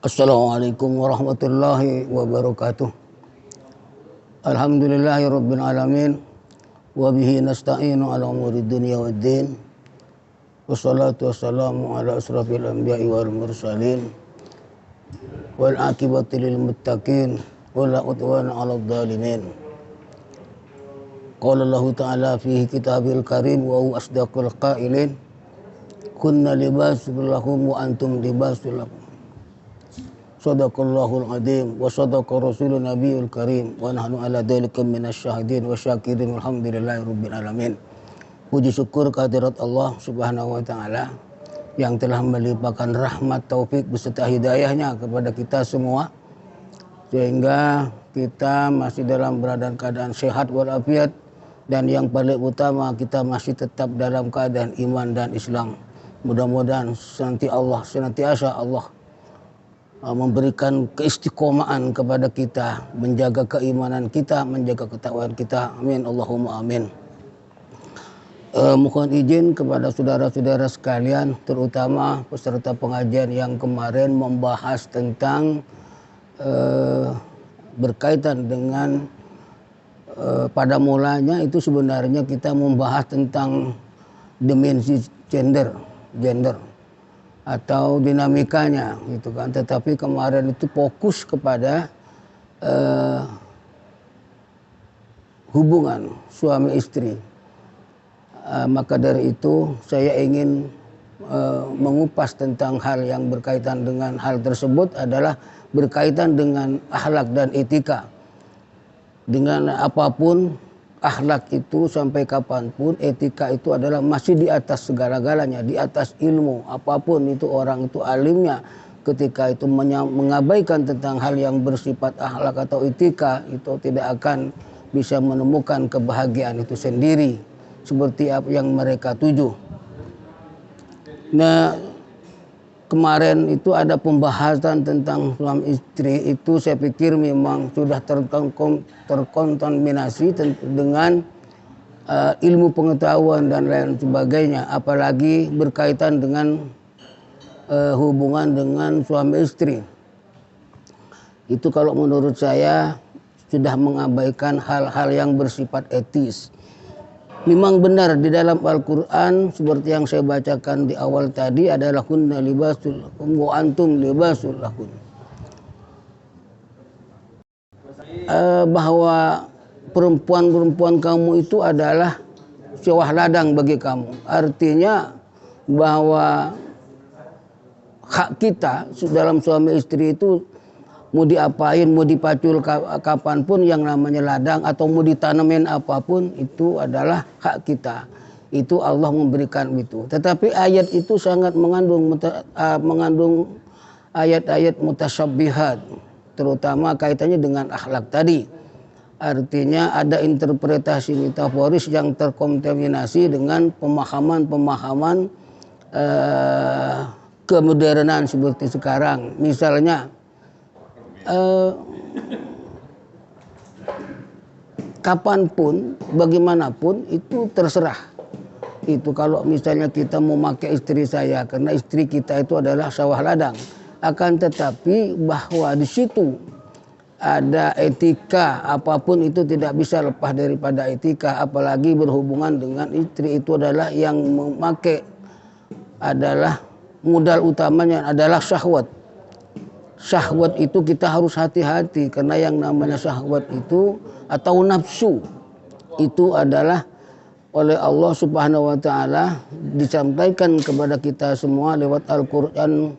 Assalamualaikum warahmatullahi wabarakatuh. Alhamdulillahirabbil alamin wa bihi nasta'inu ala umuri dunya waddin. Wassalatu wassalamu ala asrafil anbiya'i wal mursalin wal aqibatu lil muttaqin wala udwana 'alal zalimin. Qala Allah ta'ala fihi kitabil karim wa huwa asdaqul qailin. Kunna libasul lakum wa antum libasul lakum. Sadaqallahul adzim wa sadaqa rasulun nabiyul karim wa nahnu ala dzalika minasyahidin wa syakirin alhamdulillahi rabbil alamin. Puji syukur kehadirat Allah Subhanahu wa taala yang telah melimpahkan rahmat taufik beserta hidayahnya kepada kita semua sehingga kita masih dalam keadaan sehat walafiat, dan yang paling utama kita masih tetap dalam keadaan iman dan Islam. Mudah-mudahan senantiasa Allah memberikan keistiqomahan kepada kita, menjaga keimanan kita, menjaga ketakwaan kita. Amin, Allahumma amin. Mohon izin kepada saudara-saudara sekalian, terutama peserta pengajian yang kemarin membahas tentang berkaitan dengan pada mulanya itu sebenarnya kita membahas tentang dimensi gender atau dinamikanya gitu kan, tetapi kemarin itu fokus kepada hubungan suami istri. Maka dari itu saya ingin mengupas tentang hal yang berkaitan dengan hal tersebut adalah berkaitan dengan akhlak dan etika. Dengan apapun akhlak itu sampai kapanpun, etika itu adalah masih di atas segala-galanya, di atas ilmu. Apapun itu orang itu alimnya, ketika itu mengabaikan tentang hal yang bersifat akhlak atau etika, itu tidak akan bisa menemukan kebahagiaan itu sendiri seperti apa yang mereka tuju. Nah, kemarin itu ada pembahasan tentang suami istri, itu saya pikir memang sudah terkontaminasi dengan ilmu pengetahuan dan lain sebagainya, apalagi berkaitan dengan hubungan dengan suami istri. Itu kalau menurut saya sudah mengabaikan hal-hal yang bersifat etis. Memang benar di dalam Al-Quran seperti yang saya bacakan di awal tadi adalah kunna libasul lakum wa antum libasul lakum. Bahwa perempuan-perempuan kamu itu adalah sewah ladang bagi kamu. Artinya bahwa hak kita dalam suami istri itu mau diapain, mau dipacul kapanpun, yang namanya ladang atau mau ditanemin apapun itu adalah hak kita. Itu Allah memberikan itu. Tetapi ayat itu sangat mengandung ayat-ayat mutasyabihat, terutama kaitannya dengan akhlak tadi. Artinya ada interpretasi metaforis yang terkontaminasi dengan pemahaman-pemahaman kemodernan seperti sekarang. Misalnya kapanpun, bagaimanapun itu terserah. Itu kalau misalnya kita mau pakai istri saya, karena istri kita itu adalah sawah ladang. Akan tetapi bahwa di situ ada etika, apapun itu tidak bisa lepas daripada etika, apalagi berhubungan dengan istri. Itu adalah yang memakai, adalah modal utamanya adalah syahwat. Syahwat itu kita harus hati-hati, karena yang namanya syahwat itu atau nafsu itu adalah oleh Allah Subhanahu wa taala disampaikan kepada kita semua lewat Al-Qur'an,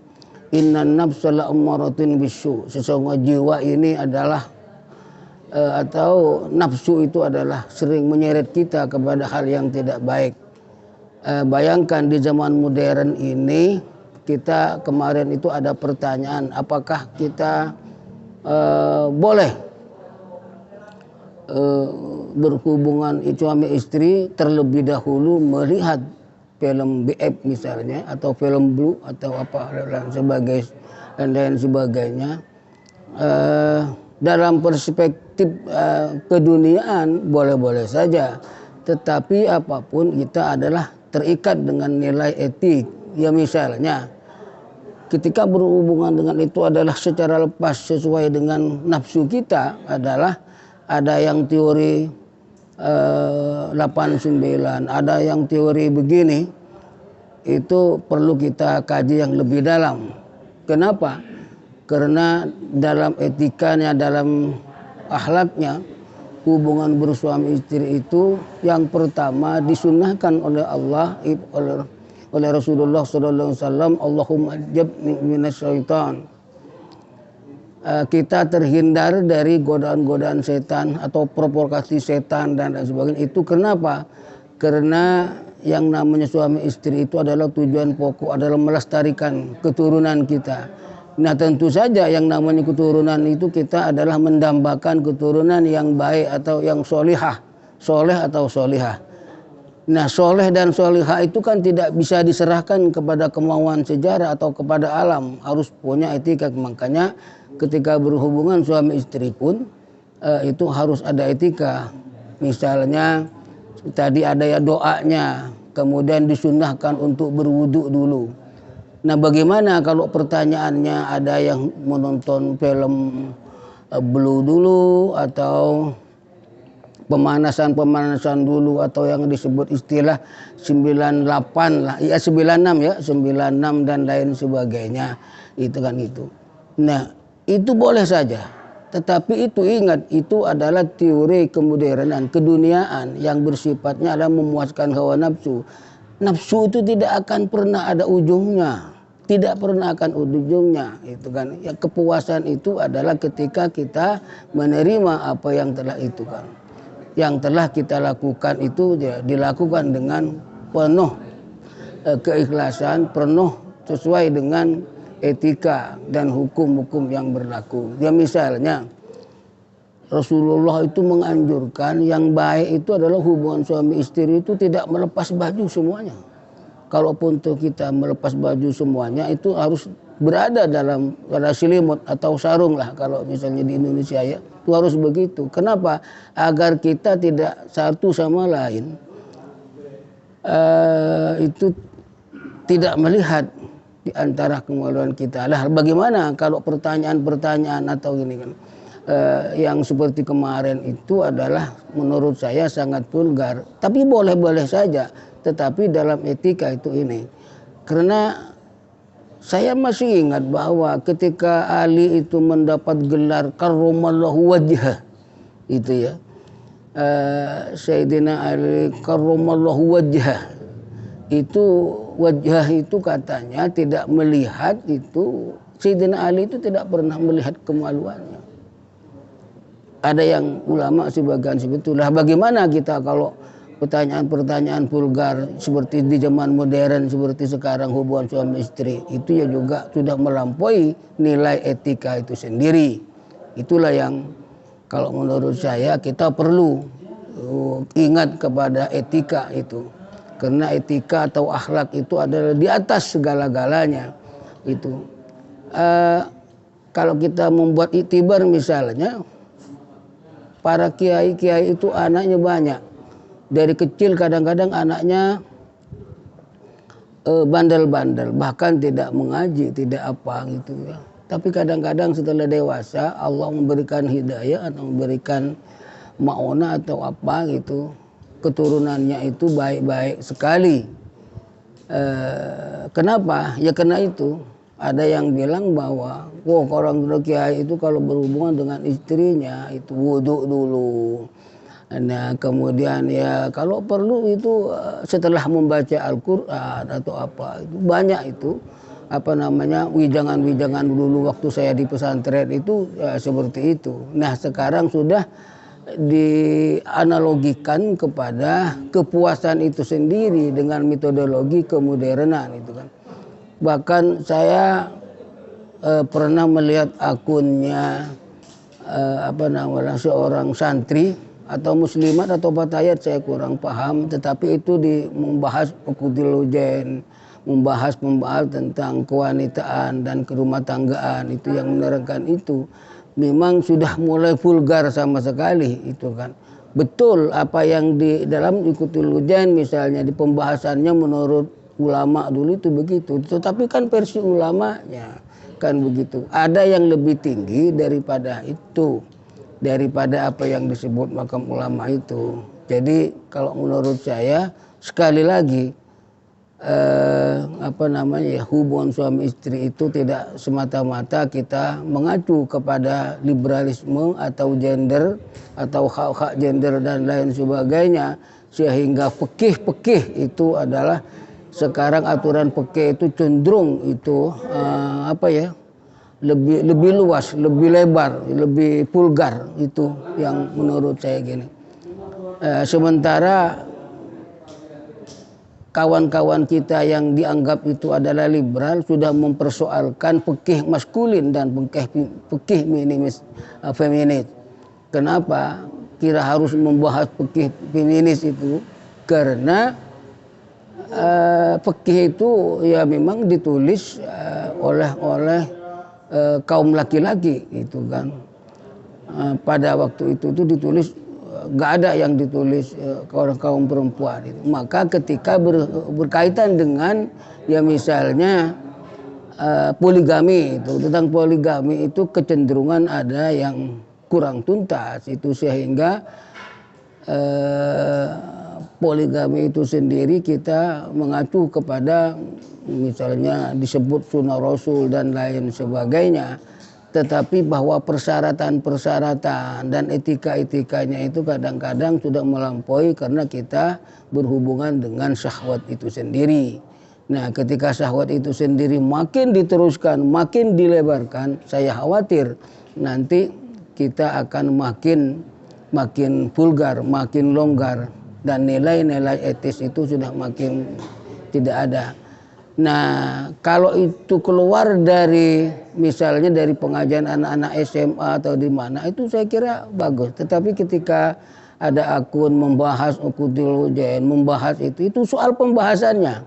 innan nafsa la'ammaratun bisu. Sesungguhnya jiwa ini adalah atau nafsu itu adalah sering menyeret kita kepada hal yang tidak baik. Bayangkan di zaman modern ini, kita kemarin itu ada pertanyaan, apakah kita boleh berhubungan suami istri terlebih dahulu melihat film BF misalnya, atau film Blue atau apa dan lain sebagainya. Dalam perspektif keduniaan boleh-boleh saja, tetapi apapun kita adalah terikat dengan nilai etik. Ya misalnya ketika berhubungan dengan itu adalah secara lepas sesuai dengan nafsu kita, adalah ada yang teori 89, ada yang teori begini. Itu perlu kita kaji yang lebih dalam. Kenapa? Karena dalam etikanya, dalam akhlaknya, hubungan bersuami istri itu yang pertama disunnahkan oleh Allah, oleh Rasulullah SAW, Allahumma ajibni minasyaitan. Kita terhindar dari godaan-godaan setan atau provokasi setan dan lain sebagainya. Itu kenapa? Karena yang namanya suami istri itu adalah tujuan pokok adalah melestarikan keturunan kita. Nah tentu saja yang namanya keturunan itu kita adalah mendambakan keturunan yang baik atau yang solihah, soleh atau solihah. Nah soleh dan solihah itu kan tidak bisa diserahkan kepada kemauan sejarah atau kepada alam, harus punya etika. Makanya ketika berhubungan suami istri pun itu harus ada etika. Misalnya tadi ada ya doanya, kemudian disunnahkan untuk berwudu dulu. Nah bagaimana kalau pertanyaannya ada yang menonton film Blue dulu atau pemanasan dulu atau yang disebut istilah 98 lah, ya 96 ya, 96 dan lain sebagainya, itu kan itu. Nah itu boleh saja, tetapi itu ingat, itu adalah teori kemodernan, keduniaan yang bersifatnya adalah memuaskan hawa nafsu. Nafsu itu tidak akan pernah ada ujungnya, tidak pernah akan ujungnya, itu kan. Ya, kepuasan itu adalah ketika kita menerima apa yang telah itu kan, yang telah kita lakukan itu ya, dilakukan dengan penuh keikhlasan, penuh sesuai dengan etika dan hukum-hukum yang berlaku. Ya misalnya Rasulullah itu menganjurkan yang baik itu adalah hubungan suami istri itu tidak melepas baju semuanya. Kalaupun tuh kita melepas baju semuanya itu harus berada dalam selimut atau sarung lah kalau misalnya di Indonesia ya. Itu harus begitu. Kenapa? Agar kita tidak satu sama lain itu tidak melihat di antara kemaluan kita. Lah bagaimana kalau pertanyaan-pertanyaan atau gini kan? Yang seperti kemarin itu adalah menurut saya sangat vulgar, tapi boleh-boleh saja, tetapi dalam etika itu ini. Karena saya masih ingat bahwa ketika Ali itu mendapat gelar karramallahu wajhah itu ya, Sayyidina Ali karramallahu wajhah itu, wajah itu katanya tidak melihat itu, Sayyidina Ali itu tidak pernah melihat kemaluannya. Ada yang ulama sebagian sebetulnya. Bagaimana kita kalau pertanyaan-pertanyaan vulgar seperti di zaman modern seperti sekarang hubungan suami istri itu ya juga sudah melampaui nilai etika itu sendiri. Itulah yang kalau menurut saya kita perlu ingat kepada etika itu. Karena etika atau akhlak itu adalah di atas segala-galanya itu. Kalau kita membuat iktibar misalnya, para kiai-kiai itu anaknya banyak. Dari kecil kadang-kadang anaknya bandel-bandel, bahkan tidak mengaji, tidak apa gitu ya. Tapi kadang-kadang setelah dewasa Allah memberikan hidayah atau memberikan ma'ona atau apa gitu, keturunannya itu baik-baik sekali. Kenapa? Ya karena itu. Ada yang bilang bahwa orang kiai itu kalau berhubungan dengan istrinya itu wudhu dulu. Nah kemudian ya kalau perlu itu setelah membaca Al-Quran atau apa, itu banyak itu apa namanya wijangan-wijangan dulu waktu saya di pesantren itu ya, seperti itu. Nah sekarang sudah dianalogikan kepada kepuasan itu sendiri dengan metodologi kemodernan itu kan. Bahkan saya pernah melihat akunnya seorang santri atau muslimat atau batayat, saya kurang paham, tetapi itu membahas ukudilujen, membahas tentang kewanitaan dan kerumah tanggaan, itu yang menerangkan itu memang sudah mulai vulgar sama sekali itu kan. Betul apa yang di dalam ukudilujen misalnya di pembahasannya menurut ulama dulu itu begitu. Tetapi kan versi ulamanya kan begitu. Ada yang lebih tinggi daripada itu, daripada apa yang disebut makam ulama itu. Jadi kalau menurut saya sekali lagi hubungan suami istri itu tidak semata-mata kita mengacu kepada liberalisme atau gender atau hak-hak gender dan lain sebagainya, sehingga fikih itu adalah sekarang aturan fikih itu cenderung itu lebih luas, lebih lebar, lebih vulgar, itu yang menurut saya gini. Sementara kawan-kawan kita yang dianggap itu adalah liberal sudah mempersoalkan fikih maskulin dan fikih feminis. Kenapa kira harus membahas fikih feminis itu? Karena fikih itu ya memang ditulis oleh kaum laki-laki itu kan. Pada waktu itu ditulis, nggak ada yang ditulis kaum perempuan itu. Maka ketika berkaitan dengan ya misalnya poligami itu, tentang poligami itu kecenderungan ada yang kurang tuntas itu, sehingga poligami itu sendiri kita mengacu kepada misalnya disebut sunnah Rasul dan lain sebagainya. Tetapi bahwa persyaratan-persyaratan dan etika-etikanya itu kadang-kadang sudah melampaui karena kita berhubungan dengan syahwat itu sendiri. Nah, ketika syahwat itu sendiri makin diteruskan, makin dilebarkan, saya khawatir nanti kita akan makin vulgar, makin longgar, dan nilai-nilai etis itu sudah makin tidak ada. Nah, kalau itu keluar dari misalnya dari pengajian anak-anak SMA atau di mana, itu saya kira bagus. Tetapi ketika ada akun membahas ukudul ujain, membahas itu soal pembahasannya.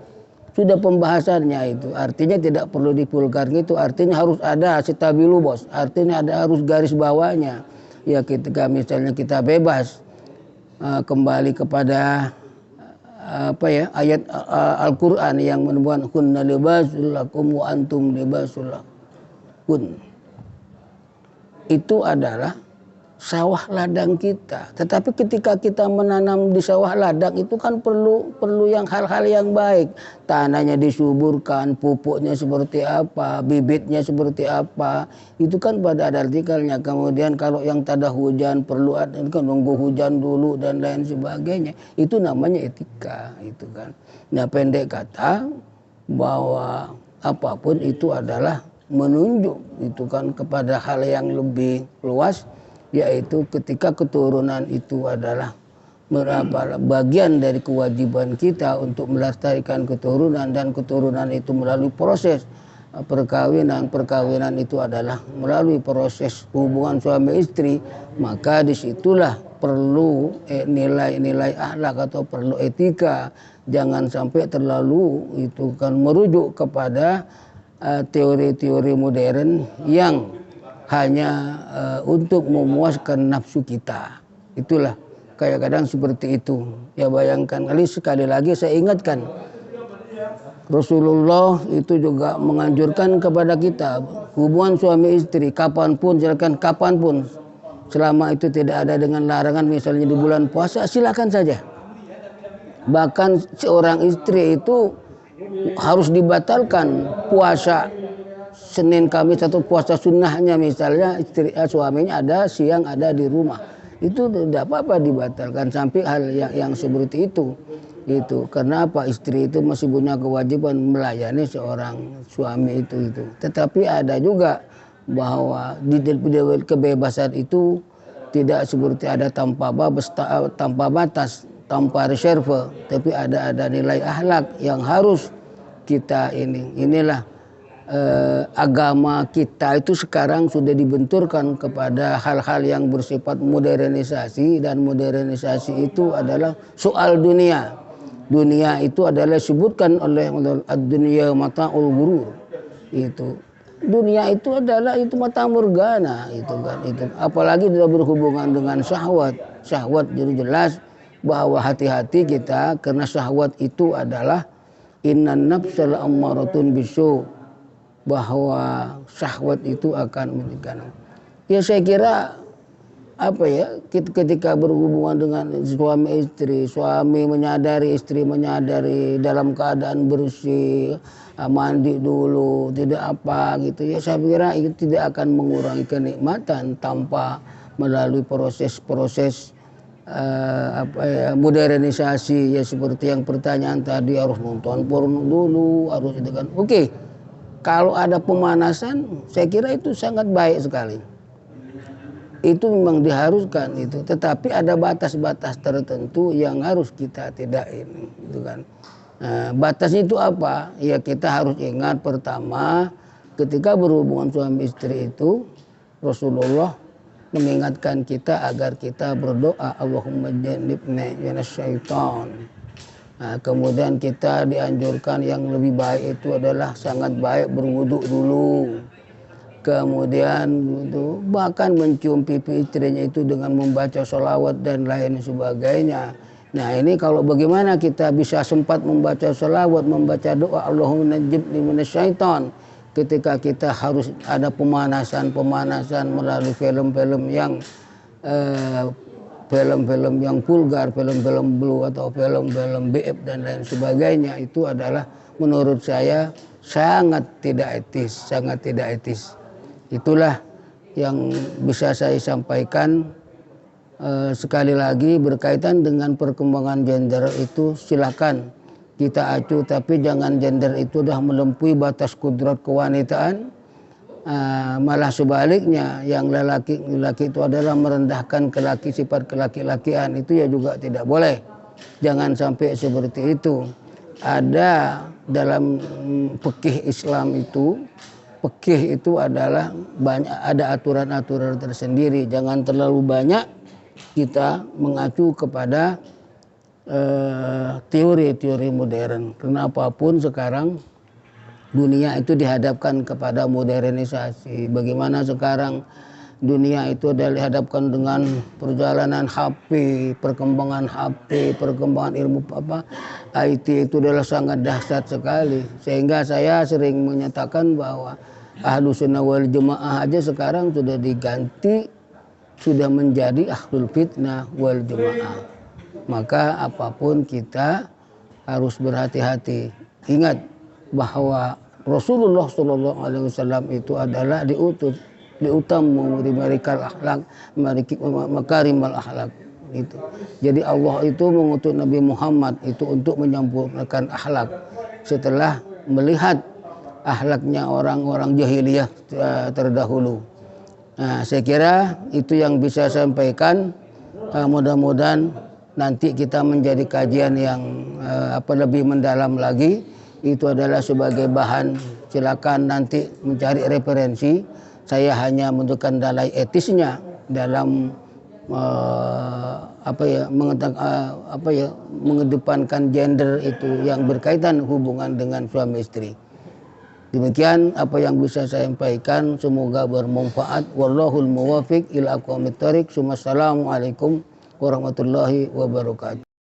Sudah pembahasannya itu. Artinya tidak perlu divulgar gitu, artinya harus ada stabilo bos. Artinya harus garis bawahnya. Ya ketika misalnya kita bebas kembali kepada ayat Al-Quran yang menemukan kunna libasul lakum wa antum libasul lakum. Itu adalah sawah ladang kita. Tetapi ketika kita menanam di sawah ladang itu kan perlu yang hal-hal yang baik. Tanahnya disuburkan, pupuknya seperti apa, bibitnya seperti apa. Itu kan pada ada artikelnya. Kemudian kalau yang tak ada hujan perlu kan nunggu hujan dulu dan lain sebagainya. Itu namanya etika, itu kan. Nah, pendek kata bahwa apapun itu adalah menunjuk itu kan kepada hal yang lebih luas, yaitu ketika keturunan itu adalah bagian dari kewajiban kita untuk melestarikan keturunan, dan keturunan itu melalui proses perkawinan itu adalah melalui proses hubungan suami istri, maka disitulah perlu nilai-nilai akhlak atau perlu etika. Jangan sampai terlalu itu kan merujuk kepada teori-teori modern yang hanya untuk memuaskan nafsu kita. Itulah kayak kadang seperti itu. Ya bayangkan sekali lagi saya ingatkan, Rasulullah itu juga menganjurkan kepada kita hubungan suami istri kapanpun, silakan kapanpun, selama itu tidak ada dengan larangan. Misalnya di bulan puasa silakan saja. Bahkan seorang istri itu harus dibatalkan puasa Senin Kamis atau puasa sunnahnya, misalnya suaminya ada siang ada di rumah, itu tidak apa-apa dibatalkan sampai hal yang seperti itu. Karena apa? Istri itu masih punya kewajiban melayani seorang suami itu. Tetapi ada juga bahwa di kebebasan itu tidak seperti ada tanpa batas, tanpa reserve, tapi ada nilai akhlak yang harus kita inilah agama kita itu sekarang sudah dibenturkan kepada hal-hal yang bersifat modernisasi, dan modernisasi itu adalah soal dunia. Dunia itu adalah disebutkan oleh ad-dunya mata'ul ghurur. Dunia itu adalah mata morgana kan. Apalagi sudah berhubungan dengan syahwat. Syahwat jadi jelas bahwa hati-hati kita, karena syahwat itu adalah innan nafsal ammaratun bisu, bahwa syahwat itu akan meninggalkan. Ya saya kira apa ya, ketika berhubungan dengan suami istri, suami menyadari, istri menyadari, dalam keadaan bersih, mandi dulu, tidak apa gitu ya, saya kira itu tidak akan mengurangi kenikmatan tanpa melalui proses-proses modernisasi ya, seperti yang pertanyaan tadi, harus nonton porno dulu, harus itu kan. Oke, kalau ada pemanasan, saya kira itu sangat baik sekali. Itu memang diharuskan itu, tetapi ada batas-batas tertentu yang harus kita tidak ini, gitu kan. Nah, batasnya itu apa? Ya kita harus ingat, pertama, ketika berhubungan suami istri itu, Rasulullah mengingatkan kita agar kita berdoa, Allahumma jannibna minasyaitan. Nah, kemudian kita dianjurkan yang lebih baik itu adalah sangat baik berwudu dulu. Kemudian itu bahkan mencium pipi istrinya itu dengan membaca sholawat dan lain sebagainya. Nah ini kalau bagaimana kita bisa sempat membaca sholawat, membaca doa Allahumma najibni minasyaitan, ketika kita harus ada pemanasan melalui film-film yang vulgar, film-film blue atau film-film BF dan lain sebagainya, itu adalah menurut saya sangat tidak etis. Itulah yang bisa saya sampaikan. Sekali lagi berkaitan dengan perkembangan gender itu, silakan kita acu, tapi jangan gender itu dah melampaui batas kudrat kewanitaan. Malah sebaliknya, yang lelaki itu adalah merendahkan sifat kelaki-lakian, itu ya juga tidak boleh. Jangan sampai seperti itu. Ada dalam fikih Islam itu, fikih itu adalah banyak, ada aturan-aturan tersendiri. Jangan terlalu banyak kita mengacu kepada teori-teori modern. Karena apapun sekarang dunia itu dihadapkan kepada modernisasi. Bagaimana sekarang dunia itu dihadapkan dengan perjalanan HP, perkembangan ilmu IT itu adalah sangat dahsyat sekali. Sehingga saya sering menyatakan bahwa Ahlus Sunnah wal Jamaah aja sekarang sudah diganti, sudah menjadi Ahlul Fitnah wal Jamaah. Maka apapun kita harus berhati-hati. Ingat bahwa Rasulullah SAW itu adalah diutus diutam merikal akhlak, makarimal akhlak itu. Jadi Allah itu mengutus Nabi Muhammad itu untuk menyempurnakan akhlak setelah melihat akhlaknya orang-orang jahiliyah terdahulu. Nah, saya kira itu yang bisa saya sampaikan. Mudah-mudahan nanti kita menjadi kajian yang lebih mendalam lagi. Itu adalah sebagai bahan, silakan nanti mencari referensi. Saya hanya menunjukkan dalai etisnya dalam mengedepankan gender itu yang berkaitan hubungan dengan suami istri. Demikian apa yang bisa saya sampaikan, semoga bermanfaat. Wallahul muwaffiq ila aqwamit thoriq. Wassalamualaikum warahmatullahi wabarakatuh.